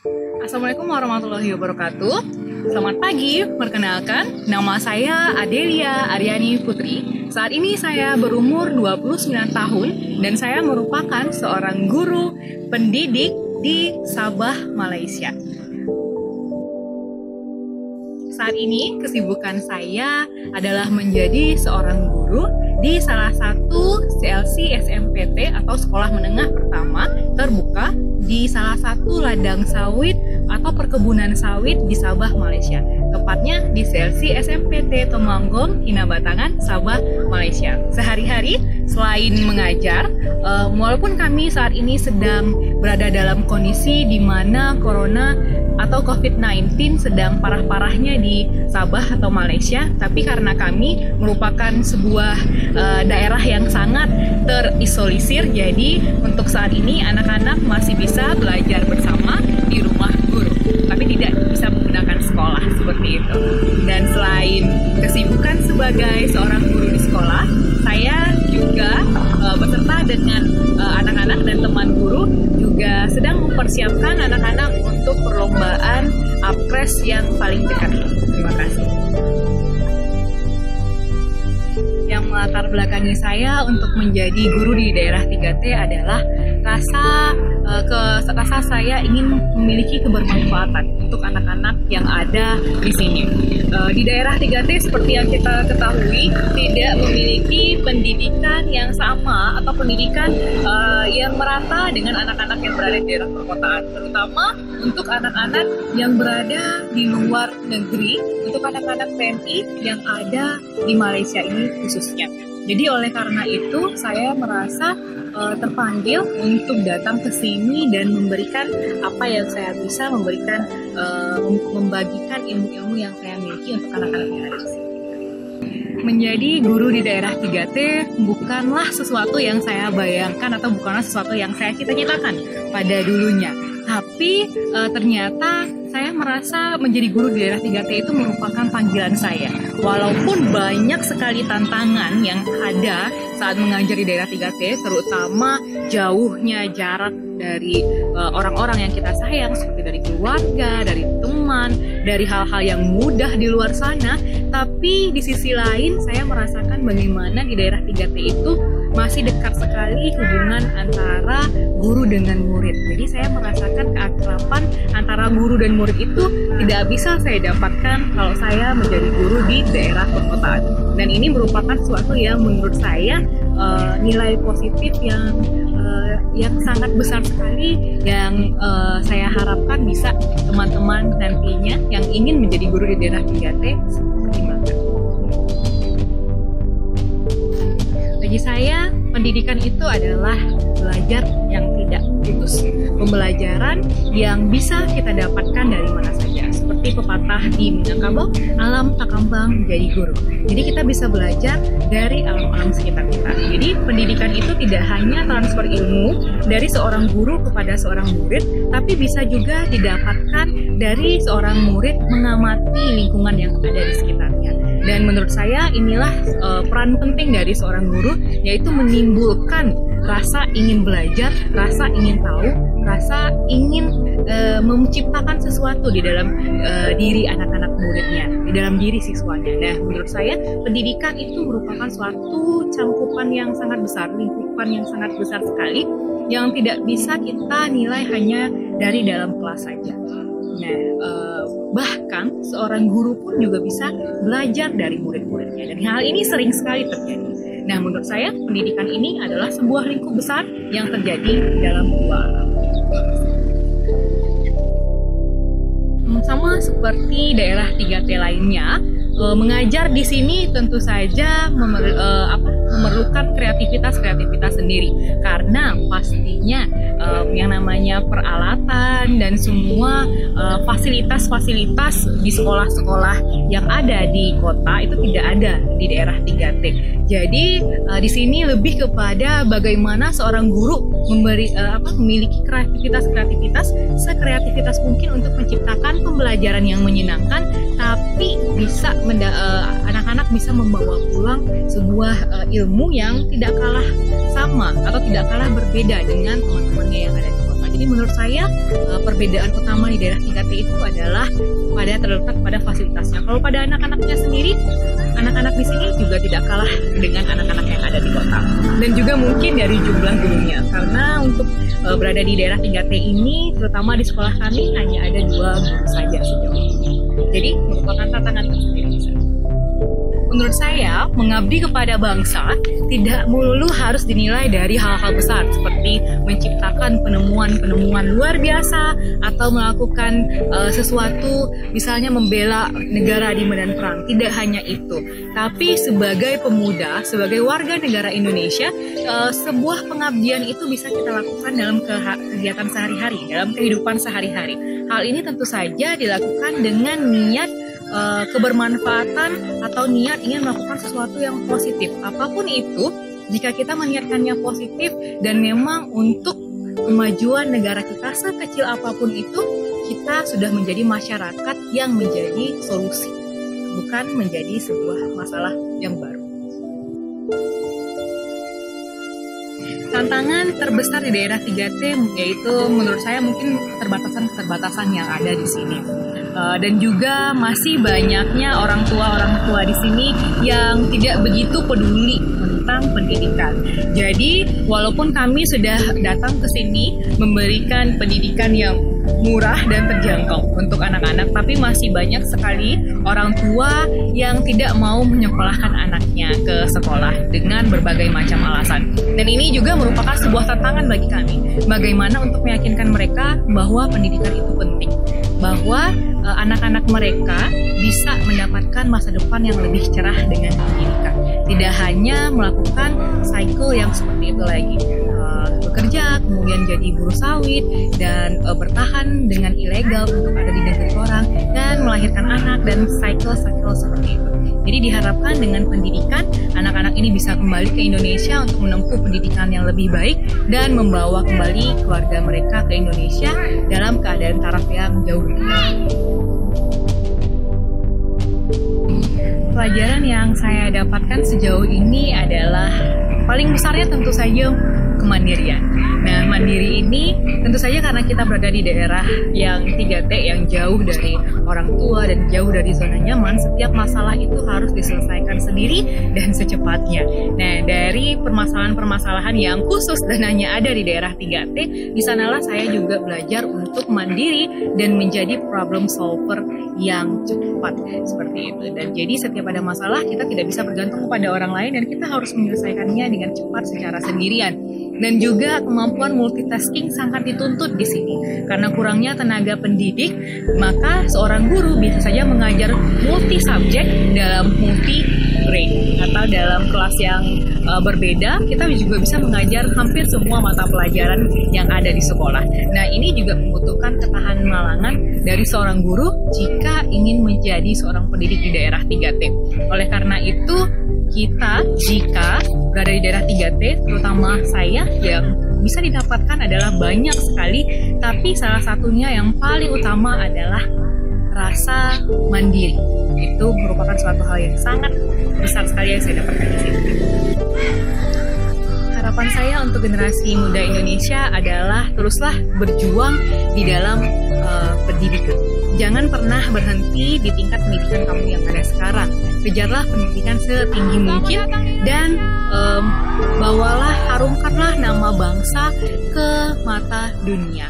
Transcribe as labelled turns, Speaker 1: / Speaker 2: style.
Speaker 1: Assalamualaikum warahmatullahi wabarakatuh. Selamat pagi, perkenalkan nama saya Adelia Aryani Putri. Saat ini saya berumur 29 tahun dan saya merupakan seorang guru pendidik di Sabah, Malaysia. Saat ini kesibukan saya adalah menjadi seorang guru di salah satu CLC SMPT atau Sekolah Menengah Pertama terbuka di salah satu ladang sawit atau perkebunan sawit di Sabah, Malaysia. Tepatnya di CLC SMPT Temanggong, Kinabatangan, Sabah, Malaysia. Sehari-hari selain mengajar, walaupun kami saat ini sedang berada dalam kondisi di mana Corona atau COVID-19 sedang parah-parahnya di Sabah atau Malaysia, tapi karena kami merupakan sebuah daerah yang sangat terisolisir, jadi untuk saat ini anak-anak masih bisa belajar bersama di rumah guru, tapi tidak bisa menggunakan sekolah seperti itu. Dan selain kesibukan sebagai seorang guru di sekolah, saya juga beserta dengan anak-anak dan teman guru juga sedang mempersiapkan anak-anak untuk perlombaan APRES yang paling dekat. Terima kasih. Yang melatar belakangi saya untuk menjadi guru di daerah 3T adalah rasa saya ingin memiliki kebermanfaatan untuk anak-anak yang ada di sini. Di daerah 3T seperti yang kita ketahui tidak memiliki pendidikan yang sama atau pendidikan yang merata dengan anak-anak yang berada di daerah perkotaan, terutama untuk anak-anak yang berada di luar negeri, untuk anak-anak PMI yang ada di Malaysia ini khususnya. Jadi oleh karena itu saya merasa terpanggil untuk datang ke sini dan memberikan apa yang saya bisa, membagikan ilmu-ilmu yang saya miliki untuk anak-anak yang ada di sini. Menjadi guru di daerah 3T bukanlah sesuatu yang saya bayangkan atau bukanlah sesuatu yang saya cita-citakan pada dulunya. Tapi ternyata saya merasa menjadi guru di daerah 3T itu merupakan panggilan saya. Walaupun banyak sekali tantangan yang ada saat mengajar di daerah 3T, terutama jauhnya jarak dari orang-orang yang kita sayang, seperti dari keluarga, dari teman, dari hal-hal yang mudah di luar sana. Tapi di sisi lain saya merasakan bagaimana di daerah 3T itu masih dekat sekali hubungan antara guru dengan murid. Jadi saya merasakan keakraban antara guru dan murid itu tidak bisa saya dapatkan kalau saya menjadi guru di daerah perkotaan. Dan ini merupakan sesuatu yang menurut saya nilai positif yang sangat besar sekali, yang saya harapkan bisa teman-teman nantinya yang ingin menjadi guru di daerah 3T pertimbangkan. Bagi saya, pendidikan itu adalah belajar yang tidak putus, pembelajaran yang bisa kita dapatkan dari mana saja. Seperti pepatah di Minangkabau, alam tak kambang jadi guru. Jadi kita bisa belajar dari alam-alam sekitar kita. Jadi pendidikan itu tidak hanya transfer ilmu dari seorang guru kepada seorang murid, tapi bisa juga didapatkan dari seorang murid mengamati lingkungan yang ada di sekitarnya. Dan menurut saya inilah peran penting dari seorang guru, yaitu menimbulkan rasa ingin belajar, rasa ingin tahu, rasa ingin menciptakan sesuatu di dalam diri anak-anak muridnya, di dalam diri siswanya. Nah, menurut saya pendidikan itu merupakan suatu cangkupan yang sangat besar, lingkupan yang sangat besar sekali, yang tidak bisa kita nilai hanya dari dalam kelas saja. Nah, bahkan seorang guru pun juga bisa belajar dari murid-muridnya, dan hal ini sering sekali terjadi. Nah, menurut saya pendidikan ini adalah sebuah lingkup besar yang terjadi dalam dua alam. Sama seperti daerah 3T lainnya, mengajar di sini tentu saja memerlukan kreativitas sendiri, karena pastinya yang namanya peralatan dan semua fasilitas di sekolah-sekolah yang ada di kota itu tidak ada di daerah 3T. Jadi di sini lebih kepada bagaimana seorang guru memiliki kreativitas sekreativitas mungkin untuk menciptakan pembelajaran yang menyenangkan, tapi bisa anak-anak bisa membawa pulang sebuah ilmu yang tidak kalah sama atau tidak kalah berbeda dengan teman-temannya yang ada di kota. Nah, jadi menurut saya perbedaan utama di daerah 3T itu adalah terletak pada fasilitasnya. Kalau pada anak-anaknya sendiri, anak-anak di sini juga tidak kalah dengan anak-anak yang ada di kota. Dan juga mungkin dari jumlah gurunya, karena untuk berada di daerah 3T ini, terutama di sekolah kami hanya ada 2 guru saja sejauh ini. Jadi merupakan tantangan tersendiri. Menurut saya, mengabdi kepada bangsa tidak melulu harus dinilai dari hal-hal besar seperti menciptakan penemuan-penemuan luar biasa atau melakukan sesuatu, misalnya membela negara di medan perang. Tidak hanya itu, tapi sebagai pemuda, sebagai warga negara Indonesia, sebuah pengabdian itu bisa kita lakukan dalam kegiatan sehari-hari, dalam kehidupan sehari-hari. Hal ini tentu saja dilakukan dengan niat kebermanfaatan atau niat ingin melakukan sesuatu yang positif. Apapun itu, jika kita meniatkannya positif dan memang untuk kemajuan negara kita sekecil apapun itu, kita sudah menjadi masyarakat yang menjadi solusi, bukan menjadi sebuah masalah yang baru. Tantangan terbesar di daerah 3T yaitu menurut saya mungkin keterbatasan yang ada di sini. Dan juga masih banyaknya orang tua di sini yang tidak begitu peduli tentang pendidikan. Jadi walaupun kami sudah datang ke sini memberikan pendidikan yang murah dan terjangkau untuk anak-anak, tapi masih banyak sekali orang tua yang tidak mau menyekolahkan anaknya ke sekolah dengan berbagai macam alasan. Dan ini juga merupakan sebuah tantangan bagi kami. Bagaimana untuk meyakinkan mereka bahwa pendidikan itu penting, bahwa anak-anak mereka bisa mendapatkan masa depan yang lebih cerah dengan pendidikan. Tidak hanya melakukan cycle yang seperti itu lagi, bekerja, kemudian jadi buruh sawit, dan bertahan dengan ilegal untuk ada di negeri orang, dan melahirkan anak, dan cycle seperti itu. Jadi diharapkan dengan pendidikan, anak-anak ini bisa kembali ke Indonesia untuk menempuh pendidikan yang lebih baik, dan membawa kembali keluarga mereka ke Indonesia dalam keadaan taraf yang jauh lebih baik. Pelajaran yang saya dapatkan sejauh ini adalah paling besarnya tentu saja kemandirian. Nah, mandiri ini tentu saja karena kita berada di daerah yang 3T, yang jauh dari orang tua dan jauh dari zona nyaman, setiap masalah itu harus diselesaikan sendiri dan secepatnya. Nah, dari permasalahan-permasalahan yang khusus dan hanya ada di daerah 3T, di sanalah saya juga belajar untuk mandiri dan menjadi problem solver yang cepat seperti itu. Dan jadi setiap ada masalah, kita tidak bisa bergantung kepada orang lain dan kita harus menyelesaikannya dengan cepat secara sendirian. Dan juga kemampuan multitasking sangat dituntut di sini. Karena kurangnya tenaga pendidik, maka seorang guru bisa saja mengajar multi subjek dalam multi grade atau dalam kelas yang berbeda. Kita juga bisa mengajar hampir semua mata pelajaran yang ada di sekolah. Nah, ini juga membutuhkan ketahanan malangan dari seorang guru jika ingin menjadi seorang pendidik di daerah 3T. Oleh karena itu, kita jika berada di daerah 3T, terutama saya, yang bisa didapatkan adalah banyak sekali, tapi salah satunya yang paling utama adalah rasa mandiri. Itu merupakan suatu hal yang sangat besar sekali yang saya dapatkan di sini. Harapan saya untuk generasi muda Indonesia adalah teruslah berjuang di dalam pendidikan. Jangan pernah berhenti di tingkat pendidikan kamu yang ada sekarang. Kejarlah pendidikan setinggi mungkin dan harumkanlah nama bangsa ke mata dunia.